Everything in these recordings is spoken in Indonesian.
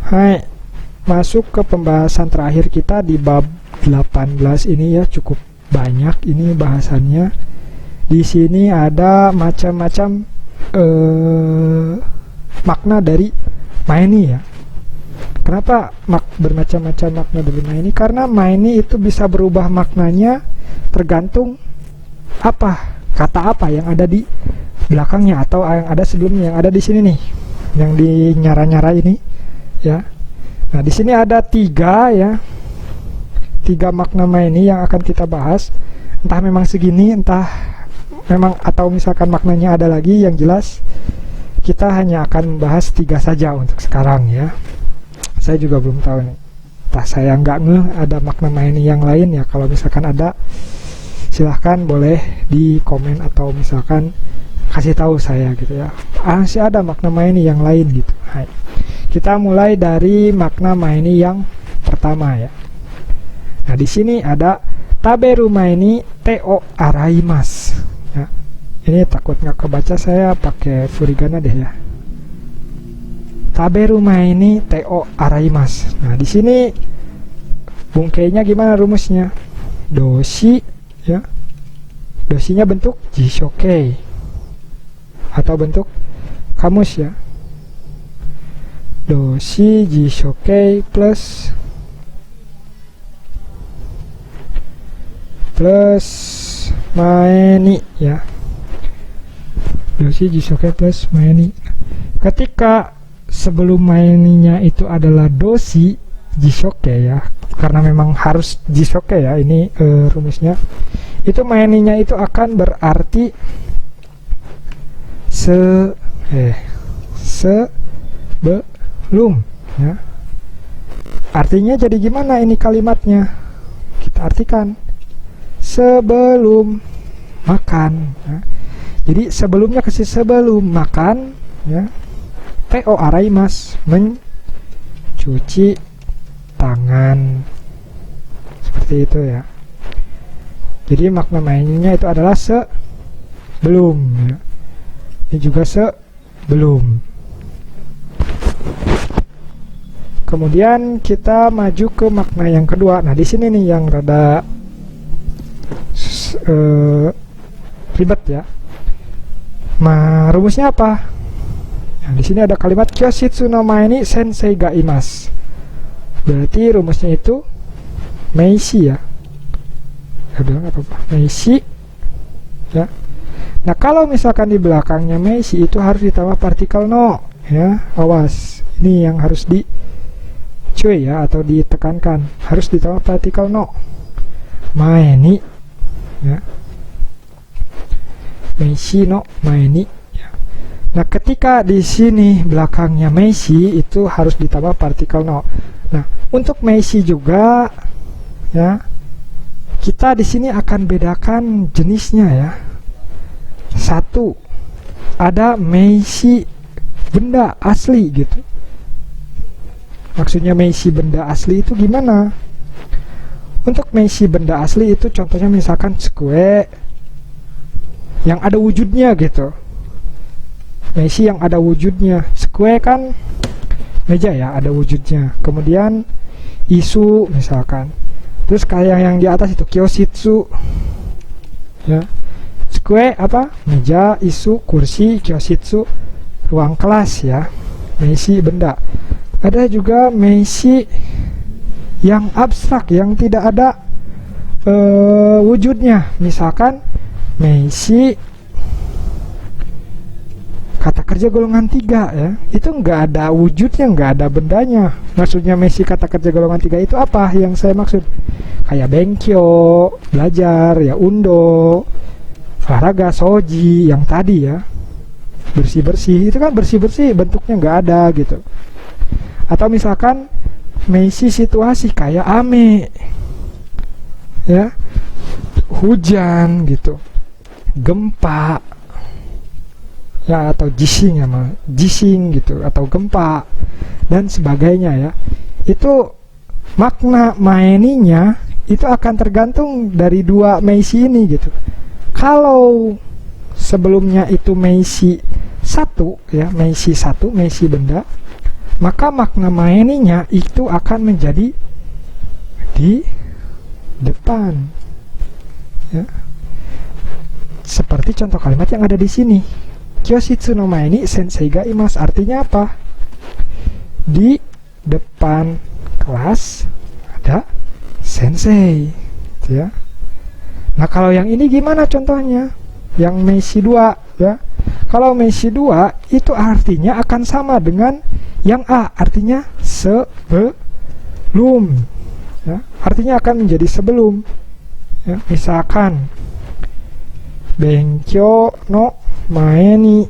Hai, masuk ke pembahasan terakhir kita di bab 18 ini ya, cukup banyak ini bahasannya. Di sini ada macam-macam makna dari maini ya. Kenapa bermacam-macam makna dari maini? Karena maini itu bisa berubah maknanya tergantung kata apa yang ada di belakangnya atau yang ada sebelumnya, yang ada di sini nih, yang di nyara-nyara ini ya. Nah, di sini ada tiga makna maini yang akan kita bahas. Entah memang segini, entah memang atau misalkan maknanya ada lagi. Yang jelas kita hanya akan membahas tiga saja untuk sekarang ya. Saya juga belum tahu nih. Entah saya nggak ada makna maini yang lain ya. Kalau misalkan ada, silahkan boleh di komen atau misalkan kasih tahu saya gitu ya. Sih ada makna maini yang lain gitu. Hai. Kita mulai dari makna maini yang pertama ya. Nah, di sini ada taberu maini teo araimas. Ya. Ini takut nggak kebaca, saya pakai furigana deh ya. Taberu maini teo araimas. Nah, di sini bungkainya gimana rumusnya? Doshi ya. Doshinya bentuk jishokei atau bentuk kamus ya. Doshi jishokei plus maeni ya. Doshi jishokei plus maeni. Ketika sebelum maeninya itu adalah doshi jishokei ya, karena memang harus jishokei ya, ini rumusnya. Itu maeninya itu akan berarti sebelum ya. Artinya jadi gimana ini kalimatnya? Kita artikan sebelum makan ya. Jadi sebelumnya kasih sebelum makan ya. Teo araimas, mencuci tangan, seperti itu ya. Jadi makna mainnya itu adalah sebelum ya. Ini juga sebelum. Kemudian kita maju ke makna yang kedua. Nah, di sini nih yang rada ribet ya. Rumusnya apa? Nah, di sini ada kalimat kyoshitsu no mae ni sensei ga imasu. Berarti rumusnya itu meishi ya. Bilang apa-apa meishi ya. Nah, kalau misalkan di belakangnya meishi itu harus ditambah partikel no ya. Awas, ini yang harus dicuy ya, atau ditekankan, harus ditambah partikel no. Mae ni ya. Meishi no mae ni ya. Nah, ketika di sini belakangnya meishi itu harus ditambah partikel no. Nah, untuk meishi juga ya, kita di sini akan bedakan jenisnya ya. Satu, ada meishi benda asli gitu. Maksudnya meishi benda asli itu gimana? Untuk meishi benda asli itu contohnya misalkan tsukue yang ada wujudnya gitu. Meishi yang ada wujudnya. Tsukue kan meja ya, ada wujudnya. Kemudian isu misalkan. Terus kayak yang di atas itu kyoshitsu ya. Tsukue apa? Meja, isu, kursi, kyoshitsu, ruang kelas ya. Meishi benda. Ada juga meishi yang abstrak, yang tidak ada wujudnya. Misalkan meishi kata kerja golongan 3 ya, itu nggak ada wujudnya, nggak ada bendanya. Maksudnya meishi kata kerja golongan 3 itu apa yang saya maksud? Kayak benkyo, belajar ya, undo, olahraga, soji yang tadi ya, bersih-bersih, itu kan bersih-bersih, bentuknya nggak ada gitu. Atau misalkan meishi situasi kayak ame ya, hujan gitu, gempa ya, atau jishing gitu, atau gempa dan sebagainya ya. Itu makna maeninya itu akan tergantung dari dua meishi ini gitu. Kalau sebelumnya itu meishi satu ya, meishi satu, meishi benda, maka makna maeninya itu akan menjadi di depan, ya. Seperti contoh kalimat yang ada di sini. Kyoshitsu no mae ni sensei ga imasu. Artinya apa? Di depan kelas ada sensei, ya. Nah, kalau yang ini gimana contohnya? Yang Meiji 2, ya. Kalau Meiji 2 itu artinya akan sama dengan yang A, artinya sebelum, ya. Artinya akan menjadi sebelum, ya. Misalkan Benkyou no mae ni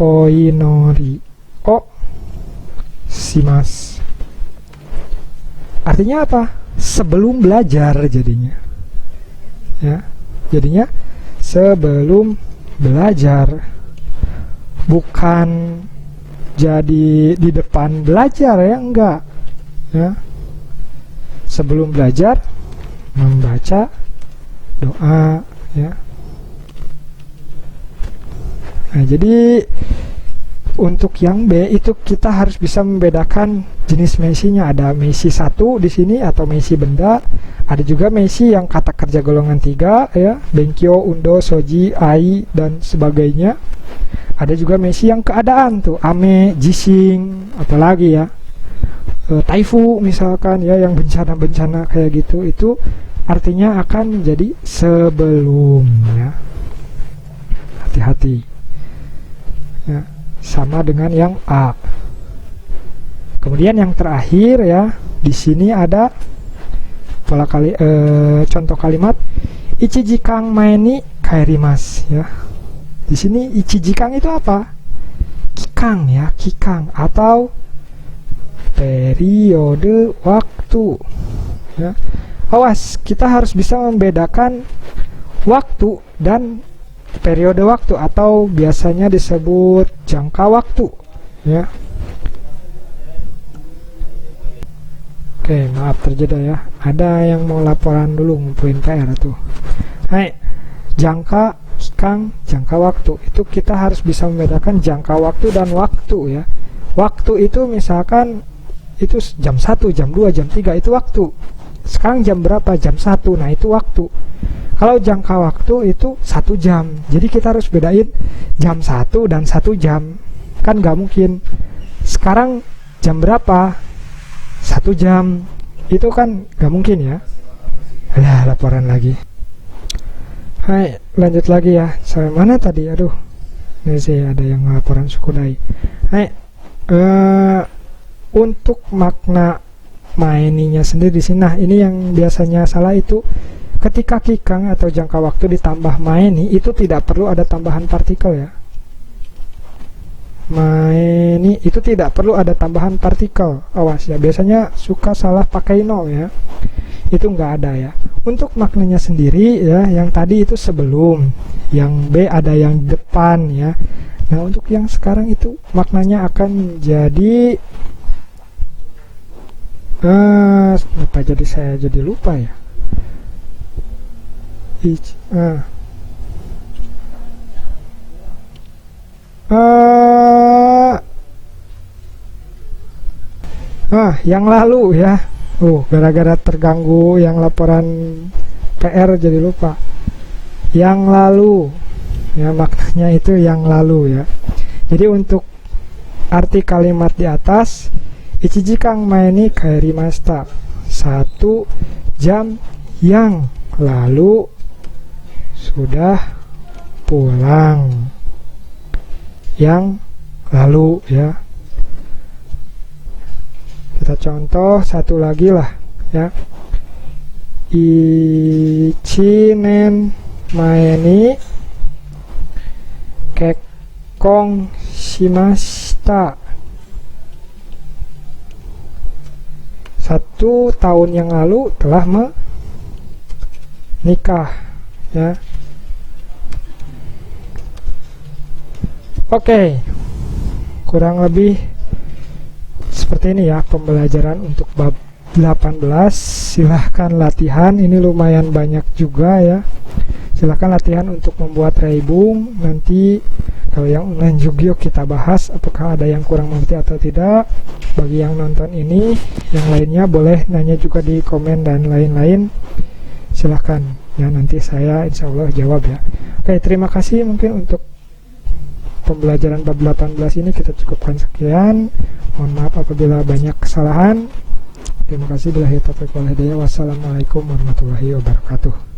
oinori o shimasu. Artinya apa? Sebelum belajar jadinya. Ya. Jadinya sebelum belajar. Bukan jadi di depan belajar, ya, enggak. Ya. Sebelum belajar membaca doa, ya. Nah, jadi untuk yang B itu kita harus bisa membedakan jenis Meiji-nya. Ada Meiji 1 di sini atau Meiji benda. Ada juga Meiji yang kata kerja golongan 3, ya, Benkyou, Undo, Shoji, Ai dan sebagainya. Ada juga Meiji yang keadaan tuh, Ame, Jising, apalagi ya, Taifu misalkan, ya, yang bencana-bencana kayak gitu. Itu artinya akan menjadi sebelum, ya. Hati-hati, ya, sama dengan yang A. Kemudian yang terakhir, ya, di sini ada contoh kalimat ichijikang mae ni kaerimasu, ya. Di sini ichijikang itu apa? Kikang, ya, kikang atau periode waktu, ya. Awas, kita harus bisa membedakan waktu dan periode waktu atau biasanya disebut jangka waktu, ya. Oke, maaf terjeda, ya. Ada yang mau laporan dulu ngumpulin PR tuh. Hai, jangka kikang, jangka waktu. Itu kita harus bisa membedakan jangka waktu dan waktu, ya. Waktu itu misalkan itu jam 1, jam 2, jam 3 itu waktu. Sekarang jam berapa? Jam 1. Nah, itu waktu. Kalau jangka waktu itu 1 jam. Jadi kita harus bedain jam 1 dan 1 jam. Kan nggak mungkin sekarang jam berapa 1 jam. Itu kan nggak mungkin, ya. Alah, laporan lagi. Hai, lanjut lagi, ya. Sampai mana tadi? Aduh, ini sih ada yang laporan Sukudai. Hai, untuk makna maeninya sendiri di sini. Nah, ini yang biasanya salah itu ketika kikang atau jangka waktu ditambah maeni itu tidak perlu ada tambahan partikel, ya. Maeni itu tidak perlu ada tambahan partikel. Awas, ya, biasanya suka salah pakai no, ya. Itu enggak ada, ya. Untuk maknanya sendiri, ya, yang tadi itu sebelum, yang B ada yang depan, ya. Nah, untuk yang sekarang itu maknanya akan menjadi apa jadi saya jadi lupa, ya. Yang lalu, ya. Gara-gara terganggu yang laporan PR jadi lupa. Yang lalu, ya, maknanya itu yang lalu, ya. Jadi untuk arti kalimat di atas, ichijikang mae ni kaerimashita, 1 jam yang lalu sudah pulang. Yang lalu, ya. Kita contoh satu lagi lah, ya. Ichinen mae ni kekkon shimashita, 1 tahun yang lalu telah menikah, ya. Oke, kurang lebih seperti ini, ya, pembelajaran untuk bab 18. Silahkan latihan, ini lumayan banyak juga, ya. Silahkan latihan untuk membuat reibung. Nanti Kalau yang online juga yuk kita bahas apakah ada yang kurang mengerti atau tidak. Bagi yang nonton ini, yang lainnya boleh nanya juga di komen dan lain-lain. Silahkan ya, nanti saya insya Allah jawab ya. Oke, terima kasih. Mungkin untuk pembelajaran bab 18 ini kita cukupkan sekian. Mohon maaf apabila banyak kesalahan. Terima kasih. Wassalamualaikum warahmatullahi wabarakatuh.